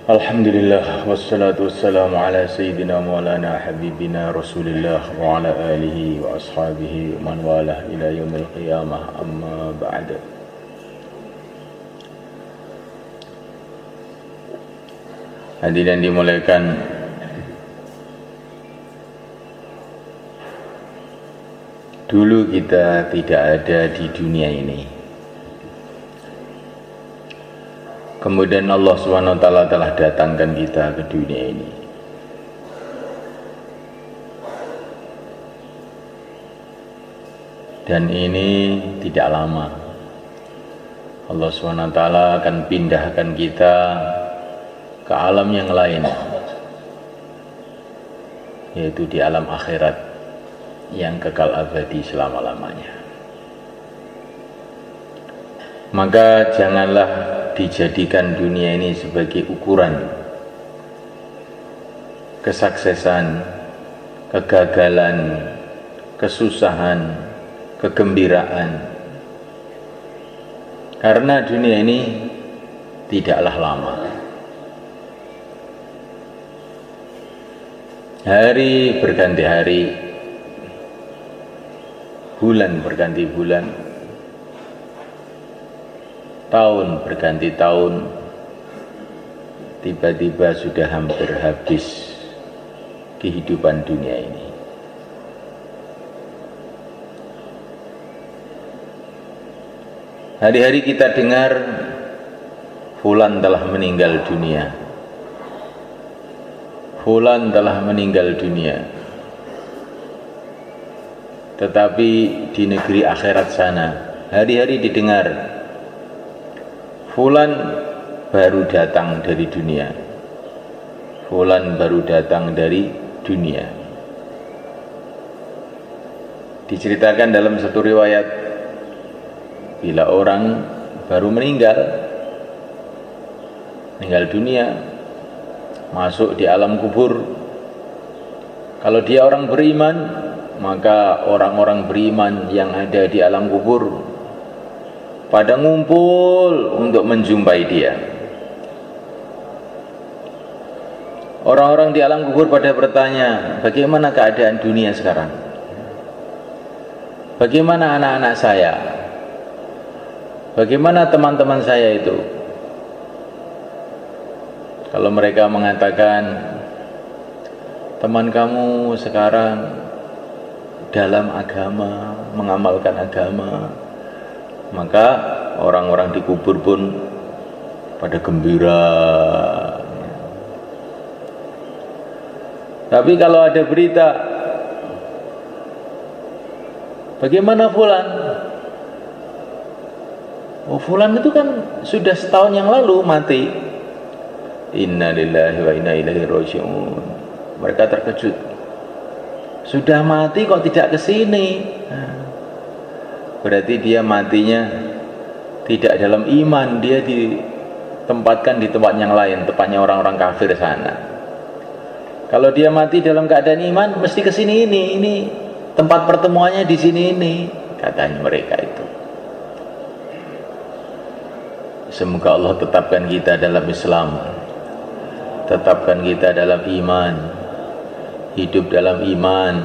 Alhamdulillah wassalatu wassalamu ala sayyidina maulana habibina rasulillah wa ala alihi wa ashabihi man walah ila yaumil qiyamah amma ba'da. Hadirin dimuliakan, dulu kita tidak ada di dunia ini. Kemudian Allah SWT telah datangkan kita ke dunia ini. Dan ini tidak lama. Allah SWT akan pindahkan kita ke alam yang lain, yaitu di alam akhirat yang kekal abadi selama-lamanya. Maka janganlah dijadikan dunia ini sebagai ukuran kesuksesan, kegagalan, kesusahan, kegembiraan. Karena dunia ini tidaklah lama. Hari berganti hari, bulan berganti bulan, tahun berganti tahun, tiba-tiba sudah hampir habis kehidupan dunia ini. Hari-hari kita dengar fulan telah meninggal dunia, fulan telah meninggal dunia. Tetapi di negeri akhirat sana hari-hari didengar fulan baru datang dari dunia, fulan baru datang dari dunia. Diceritakan dalam satu riwayat, bila orang baru meninggal dunia, masuk di alam kubur, kalau dia orang beriman, maka orang-orang beriman yang ada di alam kubur pada ngumpul untuk menjumpai dia. Orang-orang di alam kubur pada bertanya, bagaimana keadaan dunia sekarang? Bagaimana anak-anak saya? Bagaimana teman-teman saya itu? Kalau mereka mengatakan, teman kamu sekarang dalam agama, mengamalkan agama, maka orang-orang di kubur pun pada gembira. Tapi kalau ada berita, bagaimana fulan? Oh, fulan itu kan sudah setahun yang lalu mati. Inna lillahi wa inna ilaihi raji'un. Mereka terkejut. Sudah mati kok tidak ke sini? Berarti dia matinya tidak dalam iman, dia ditempatkan di tempat yang lain, tepatnya orang-orang kafir sana. Kalau dia mati dalam keadaan iman, mesti ke sini ini tempat pertemuannya di sini ini, katanya mereka itu. Semoga Allah tetapkan kita dalam Islam, tetapkan kita dalam iman, hidup dalam iman,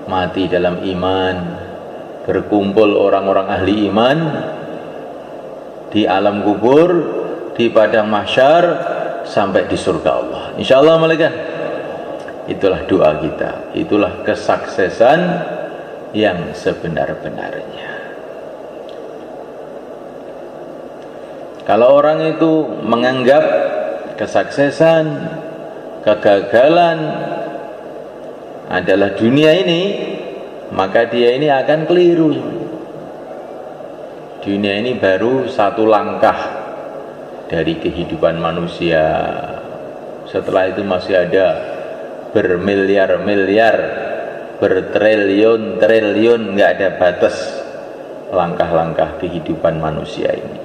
mati dalam iman, berkumpul orang-orang ahli iman di alam kubur, di padang mahsyar, sampai di surga Allah. Insyaallah malaikat. Itulah doa kita, itulah kesuksesan yang sebenar-benarnya. Kalau orang itu menganggap kesuksesan, kegagalan adalah dunia ini, maka dia ini akan keliru. Dunia ini baru satu langkah dari kehidupan manusia. Setelah itu masih ada bermiliar-miliar, bertriliun-triliun, nggak ada batas langkah-langkah kehidupan manusia ini.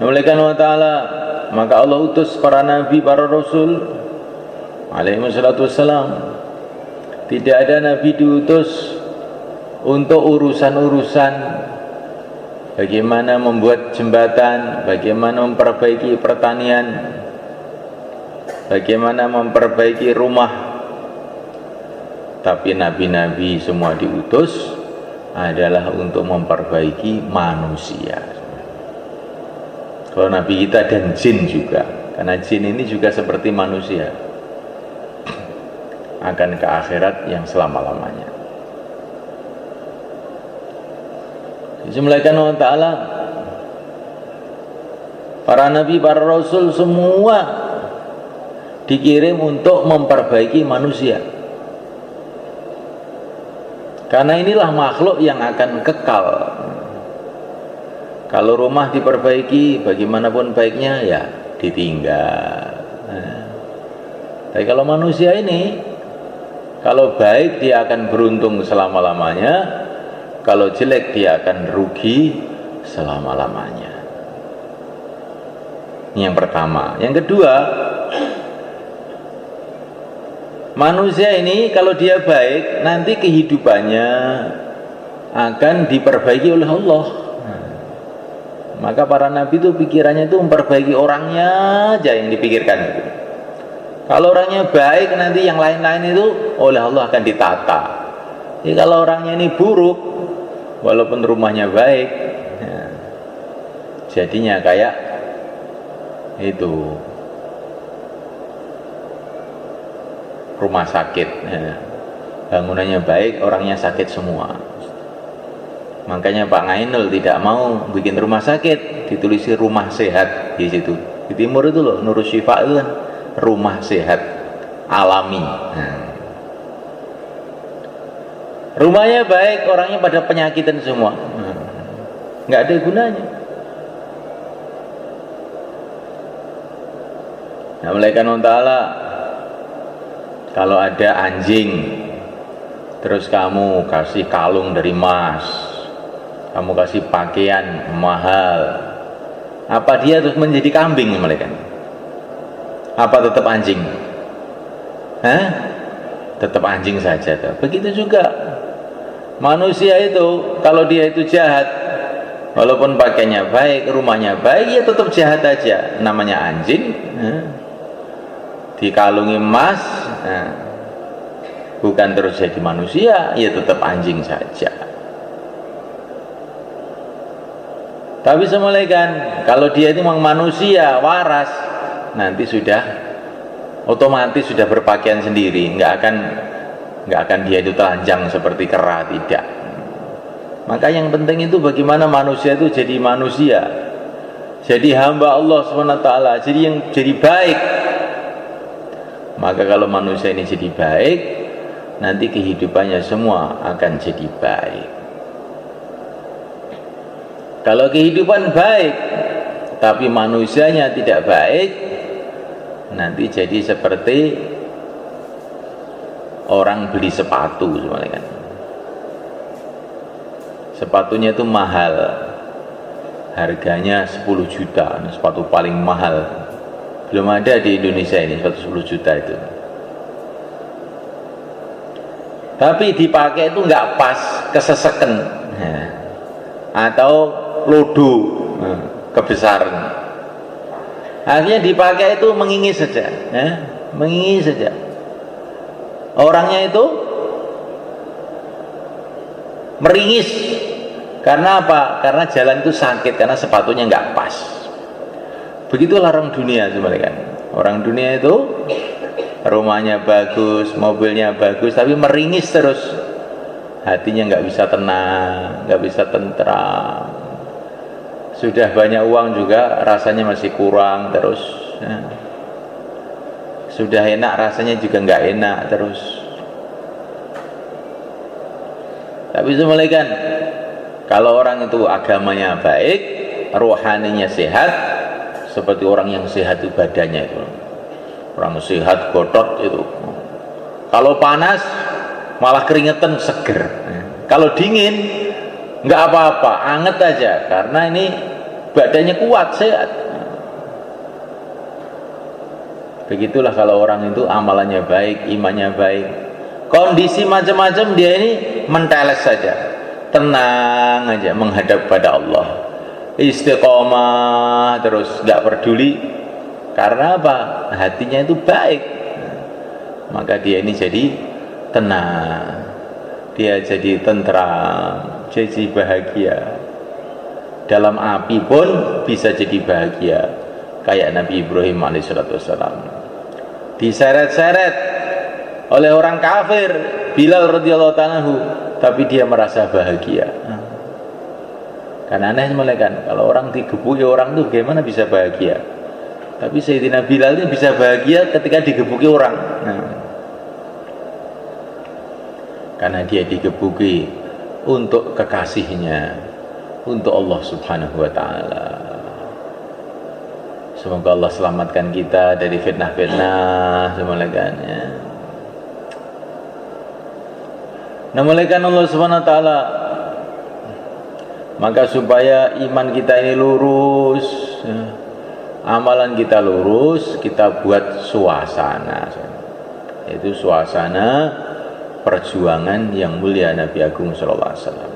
Oleh karena ta'ala, maka Allah utus para nabi, para rasul alaihi wassalatu wassalam. Tidak ada nabi diutus untuk urusan-urusan bagaimana membuat jembatan, bagaimana memperbaiki pertanian, bagaimana memperbaiki rumah. Tapi nabi-nabi semua diutus adalah untuk memperbaiki manusia. Kalau nabi kita dan jin juga, karena jin ini juga seperti manusia, akan ke akhirat yang selama-lamanya. Bismillahirrahmanirrahim. Ta'ala, para nabi, para rasul semua dikirim untuk memperbaiki manusia. Karena inilah makhluk yang akan kekal. Kalau rumah diperbaiki, bagaimanapun baiknya ya ditinggal. Tapi kalau manusia ini, kalau baik dia akan beruntung selama-lamanya, kalau jelek dia akan rugi selama-lamanya. Ini yang pertama. Yang kedua, manusia ini kalau dia baik, nanti kehidupannya akan diperbaiki oleh Allah. Maka para nabi itu pikirannya itu memperbaiki orangnya aja yang dipikirkan. Kalau orangnya baik, nanti yang lain-lain itu oleh Allah akan ditata. Jadi kalau orangnya ini buruk, walaupun rumahnya baik, ya, jadinya kayak itu rumah sakit, ya. Bangunannya baik, orangnya sakit semua. Makanya Pak Ngainul tidak mau bikin rumah sakit, ditulisi rumah sehat di situ. Di timur itu loh, Nurul Syifa itu kan rumah sehat alami. Rumahnya baik, orangnya pada penyakitan semua. Nggak ada gunanya. Nah, malaikat ta'ala, kalau ada anjing terus kamu kasih kalung dari emas, kamu kasih pakaian mahal, apa dia terus menjadi kambing malaikat? Apa tetap anjing? Tetap anjing saja. Begitu juga manusia itu, kalau dia itu jahat, walaupun pakaiannya baik, rumahnya baik, ya tetap jahat aja. Namanya anjing, dikalungi emas, bukan terus jadi manusia, ya tetap anjing saja. Tapi semulaikan, kalau dia itu memang manusia waras, nanti sudah otomatis sudah berpakaian sendiri, nggak akan dia itu telanjang seperti kera, tidak. Maka yang penting itu bagaimana manusia itu jadi manusia, jadi hamba Allah SWT, jadi baik. Maka kalau manusia ini jadi baik, nanti kehidupannya semua akan jadi baik. Kalau kehidupan baik tapi manusianya tidak baik, nanti jadi seperti orang beli sepatu sebenarnya kan. Sepatunya itu mahal, harganya 10 juta, sepatu paling mahal. Belum ada di Indonesia ini sepatu 10 juta itu. Tapi dipakai itu nggak pas, keseseken, atau lodo, kebesaran. Akhirnya dipakai itu mengingis saja, mengingis saja. Orangnya itu meringis. Karena apa? Karena jalan itu sakit, karena sepatunya nggak pas. Begitulah orang dunia sebenarnya kan. Orang dunia itu rumahnya bagus, mobilnya bagus, tapi meringis terus. Hatinya nggak bisa tenang, nggak bisa tentram. Sudah banyak uang juga rasanya masih kurang terus. Sudah enak rasanya juga nggak enak terus. Tapi semulaikan, kalau orang itu agamanya baik, rohaninya sehat, seperti orang yang sehat itu badannya itu. Orang sehat gotot itu. Kalau panas malah keringetan, seger. Kalau dingin nggak apa-apa, anget aja, karena ini badannya kuat, sehat. Begitulah kalau orang itu amalannya baik, imannya baik, kondisi macam-macam dia ini menteles saja, tenang aja menghadap pada Allah. istiqomah terus, nggak peduli. Karena apa? Hatinya itu baik. Maka dia ini jadi tenang, dia jadi tentram, jadi bahagia. Dalam api pun bisa jadi bahagia, kayak Nabi Ibrahim alaihissalam diseret-seret oleh orang kafir, Bilal radhiyallahu ta'ala anhu, tapi dia merasa bahagia. Karena aneh mulai kan, kalau orang digebuki orang itu bagaimana bisa bahagia? Tapi Sayyidina Bilal ini bisa bahagia ketika digebuki orang. Karena dia digebuki untuk kekasihnya, untuk Allah subhanahu wa ta'ala. Semoga Allah selamatkan kita dari fitnah-fitnah semuanya kan, ya. Namalakan Allah subhanahu wa ta'ala, maka supaya iman kita ini lurus, amalan kita lurus, kita buat suasana, yaitu suasana perjuangan yang mulia Nabi Agung sallallahu alaihi wasallam.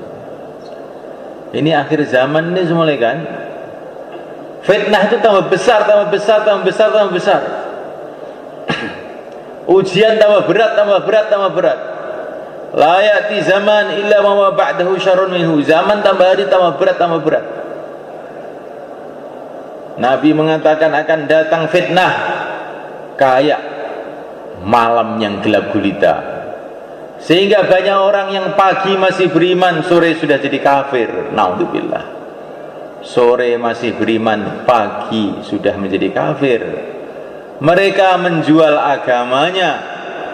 Ini akhir zaman ini semuanya kan, fitnah itu tambah besar, tambah besar, tambah besar, tambah besar. Ujian tambah berat, tambah berat, tambah berat. La ya'ti zaman illa ma ba'dahu syarrun minhu. Zaman tambah hari tambah berat, tambah berat. Nabi mengatakan akan datang fitnah kayak malam yang gelap gulita, sehingga banyak orang yang pagi masih beriman, sore sudah jadi kafir. Naudzubillah. Sore masih beriman, pagi sudah menjadi kafir. Mereka menjual agamanya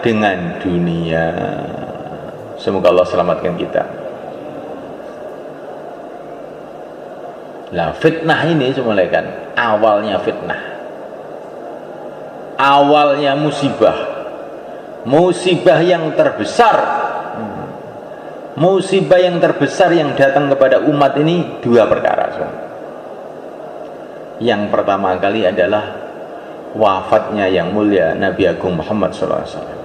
dengan dunia. Semoga Allah selamatkan kita. Nah, fitnah ini semuanya kan, awalnya fitnah, awalnya musibah, musibah yang terbesar, musibah yang terbesar yang datang kepada umat ini dua perkara. Yang pertama kali adalah wafatnya yang mulia Nabi Agung Muhammad SAW.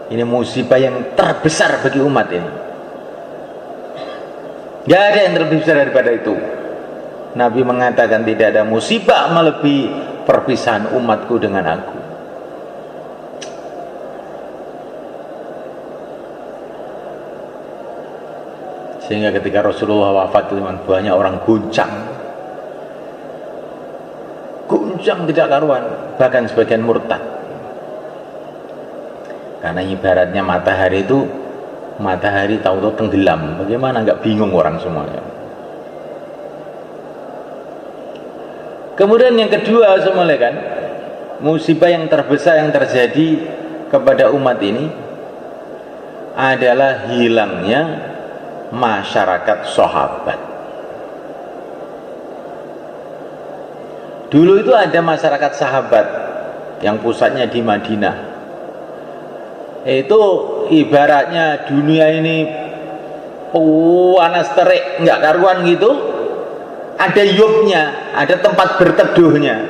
Ini musibah yang terbesar bagi umat ini. Tidak ada yang lebih besar daripada itu. Nabi mengatakan tidak ada musibah melebihi perpisahan umatku dengan aku. Sehingga ketika Rasulullah wafat, banyak orang guncang tidak karuan, bahkan sebagian murtad. Karena ibaratnya matahari itu, matahari tahu-tahu tenggelam, bagaimana nggak bingung orang semuanya. Kemudian yang kedua semuanya kan, musibah yang terbesar yang terjadi kepada umat ini adalah hilangnya masyarakat sahabat. Dulu itu ada masyarakat sahabat yang pusatnya di Madinah. Itu ibaratnya dunia ini panas terik nggak karuan gitu, ada yubnya, ada tempat berteduhnya.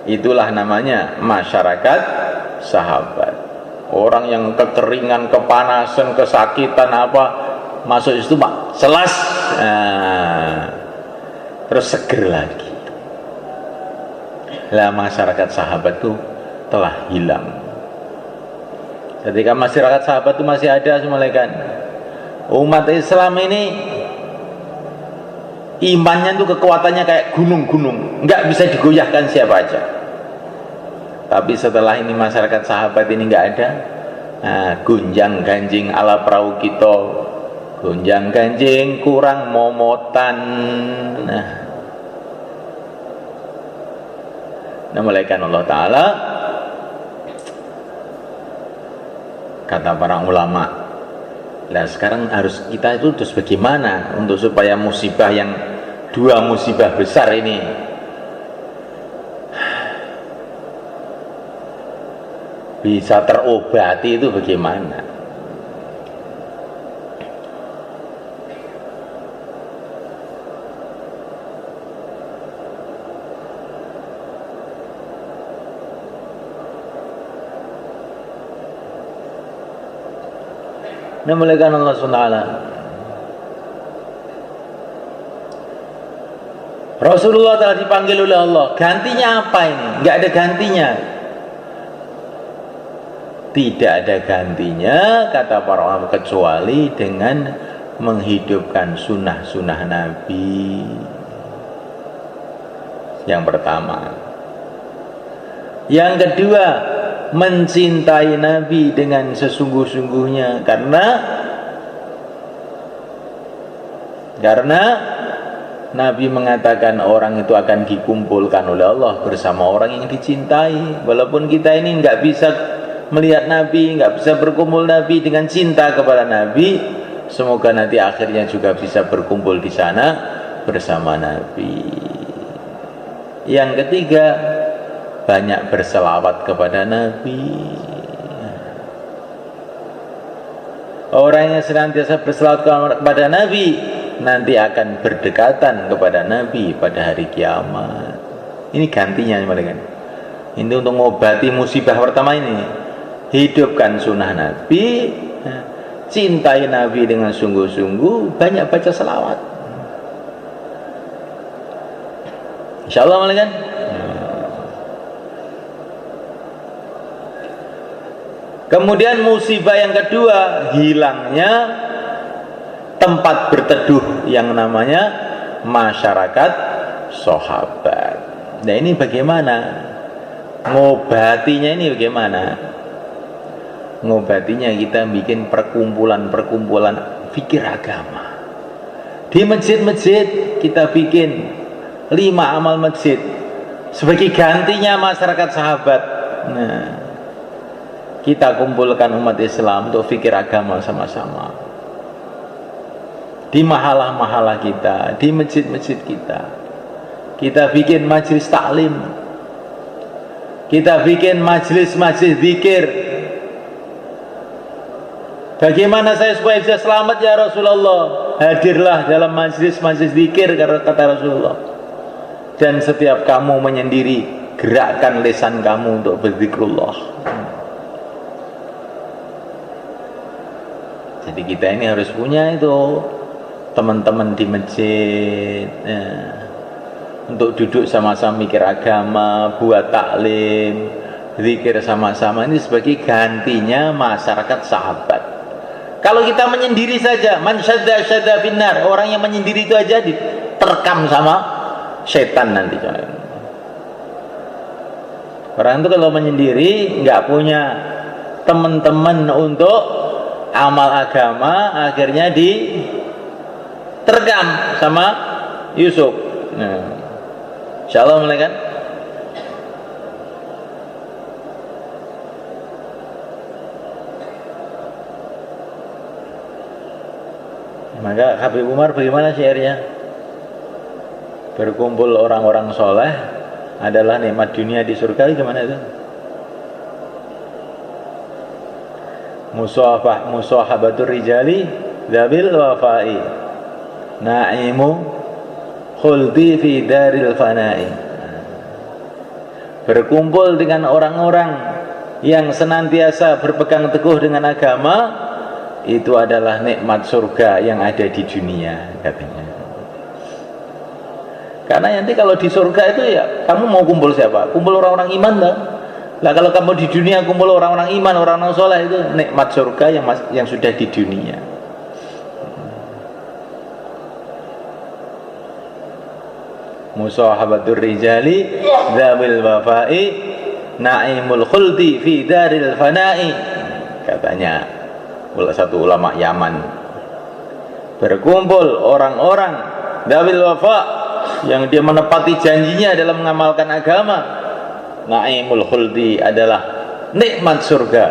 Itulah namanya masyarakat sahabat. Orang yang kekeringan, kepanasan, kesakitan apa, masuk itu pak selas, terus seger lagi. Lah masyarakat sahabat itu telah hilang. Ketika masyarakat sahabat itu masih ada semuanya kan, umat Islam ini imannya itu kekuatannya kayak gunung-gunung, nggak bisa digoyahkan siapa aja. Tapi setelah ini masyarakat sahabat ini nggak ada, gunjang ganjing ala perahu kita, gunjang ganjing kurang momotan. Namalakan Allah Ta'ala, kata para ulama, nah sekarang harus kita itu terus bagaimana untuk supaya musibah yang dua musibah besar ini bisa terobati, itu bagaimana? Memuliakan Allah SWT. Rasulullah telah dipanggil oleh Allah. Gantinya apa ini? Enggak ada gantinya. Tidak ada gantinya, kata para ulama, kecuali dengan menghidupkan sunnah-sunnah Nabi. Yang pertama. Yang kedua, mencintai Nabi dengan sesungguh-sungguhnya, karena Nabi mengatakan orang itu akan dikumpulkan oleh Allah bersama orang yang dicintai. Walaupun kita ini nggak bisa melihat Nabi, nggak bisa berkumpul Nabi dengan cinta kepada Nabi, semoga nanti akhirnya juga bisa berkumpul di sana bersama Nabi. Yang ketiga, banyak berselawat kepada Nabi. Orang yang senantiasa berselawat kepada Nabi nanti akan berdekatan kepada Nabi pada hari kiamat. Ini gantinya, ini untuk mengobati musibah pertama ini. Hidupkan sunnah Nabi, cintai Nabi dengan sungguh-sungguh, banyak baca selawat. Insyaallah malaikat. Kemudian musibah yang kedua, hilangnya tempat berteduh yang namanya masyarakat sahabat. Nah, ini bagaimana? Ngobatinya ini bagaimana? Ngobatinya kita bikin perkumpulan fikir agama. Di masjid-masjid kita bikin 5 amal masjid sebagai gantinya masyarakat sahabat. Nah, kita kumpulkan umat Islam untuk fikir agama sama-sama. Di mahalah-mahalah kita, di masjid-masjid kita bikin majelis taklim, kita bikin majelis-majelis zikir. Bagaimana saya supaya bisa selamat ya Rasulullah? Hadirlah dalam majelis-majelis zikir, kata Rasulullah. Dan setiap kamu menyendiri, gerakkan lisan kamu untuk berzikrullah. Jadi kita ini harus punya itu teman-teman di masjid, untuk duduk sama-sama mikir agama, buat taklim, zikir sama-sama. Ini sebagai gantinya masyarakat sahabat. Kalau kita menyendiri saja, man syadda syadda finnar, orang yang menyendiri itu aja diterkam sama setan nanti. Orang itu kalau menyendiri nggak punya teman-teman untuk amal agama, akhirnya diterkam sama Yusuf. Insyaallah malaikat. Maka Habib Umar bagaimana syairnya? Berkumpul orang-orang soleh adalah nikmat dunia di surga. Gimana itu? Musahabatur rijali dzabil wafai, na'imu khuldi fi daril fana'i. Berkumpul dengan orang-orang yang senantiasa berpegang teguh dengan agama, itu adalah nikmat surga yang ada di dunia, katanya. Karena nanti kalau di surga itu ya kamu mau kumpul siapa? Kumpul orang-orang iman lah. Lah kalau kamu di dunia kumpul orang-orang iman, orang-orang soleh, itu nikmat surga yang sudah di dunia. Musahabatur rijali dzabil wafai, na'imul khuldi fi daril fana'i, katanya satu ulama Yaman. Berkumpul orang-orang dzabil wafa, yang dia menepati janjinya dalam mengamalkan agama. Na'imul khuldi adalah nikmat surga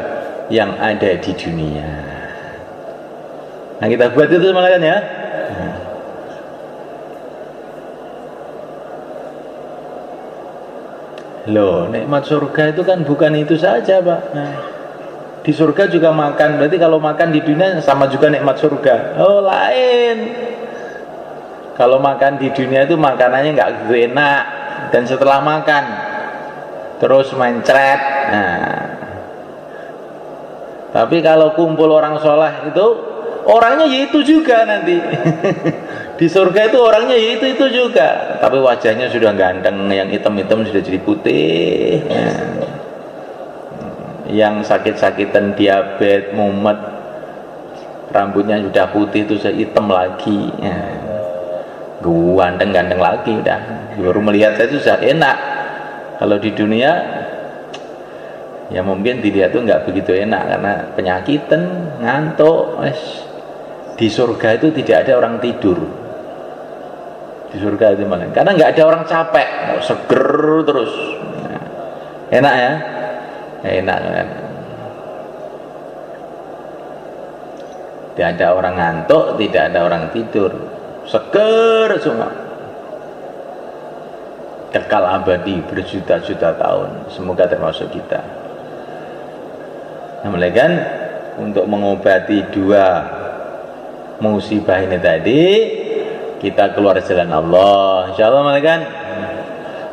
yang ada di dunia. Nah, kita buat itu malaikat ya. Loh, nikmat surga itu kan bukan itu saja, Pak. Nah, di surga juga makan. Berarti kalau makan di dunia sama juga nikmat surga. Oh, lain. Kalau makan di dunia itu makanannya nggak gitu enak, dan setelah makan terus mencret. Nah, Tapi kalau kumpul orang soleh itu orangnya ya itu juga nanti. Di surga itu orangnya ya itu juga, tapi wajahnya sudah ganteng, yang hitam-hitam sudah jadi putih. Yang sakit-sakitan diabetes, mumet, rambutnya sudah putih itu sudah hitam lagi. Ganteng-ganteng lagi udah. Baru melihat saya itu sudah enak. Kalau di dunia ya mungkin dilihat tuh nggak begitu enak karena penyakitan, ngantuk. Di surga itu tidak ada orang tidur. Di surga itu malah karena nggak ada orang capek, mau seger terus. Enak ya, enak kan. Tidak ada orang ngantuk, tidak ada orang tidur, seger semua. Kekal abadi berjuta-juta tahun, semoga termasuk kita. Nah, kan untuk mengobati dua musibah ini tadi, kita keluar jalan Allah, insya Allah kan.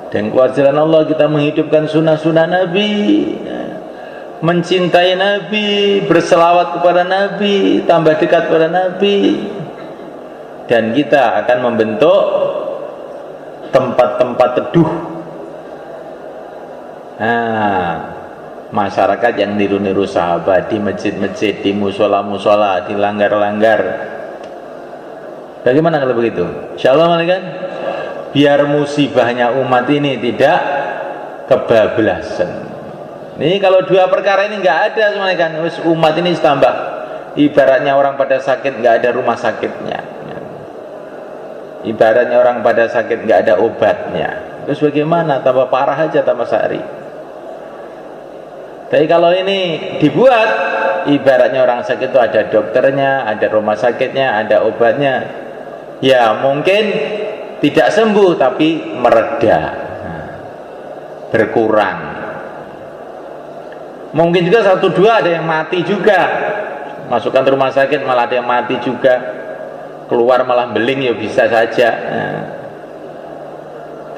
Dan keluar jalan Allah kita menghidupkan sunnah-sunnah Nabi, mencintai Nabi, berselawat kepada Nabi, tambah dekat kepada Nabi, dan kita akan membentuk tempat-tempat teduh. Masyarakat yang niru-niru sahabat di masjid-masjid, di musola-musola, di langgar-langgar. Bagaimana kalau begitu? Insyaallah kan? Biar musibahnya umat ini tidak kebablasan. Ini kalau dua perkara ini nggak ada semuanya kan, umat ini tambah. Ibaratnya orang pada sakit nggak ada rumah sakitnya. Ibaratnya orang pada sakit nggak ada obatnya. Terus bagaimana? Tambah parah aja tambah sehari. Tapi kalau ini dibuat, ibaratnya orang sakit itu ada dokternya, ada rumah sakitnya, ada obatnya. Ya mungkin tidak sembuh tapi mereda, berkurang. Mungkin juga 1-2 ada yang mati juga. Masukkan ke rumah sakit malah ada yang mati juga. Keluar malah beling ya bisa saja.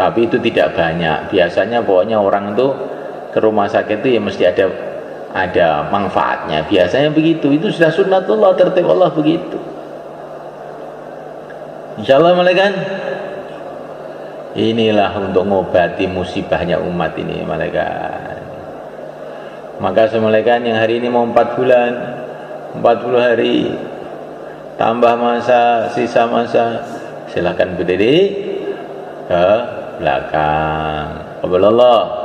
Tapi itu tidak banyak. Biasanya pokoknya orang itu ke rumah sakit itu ya mesti ada manfaatnya. Biasanya begitu. Itu sudah sunnatullah, tertib Allah begitu. Insyaallah malaikat. Inilah untuk mengobati musibahnya umat ini malaikat. Maka semalekan yang hari ini mau 4 bulan, 40 hari, tambah masa, sisa masa, silakan berdiri ke belakang. Wabillah.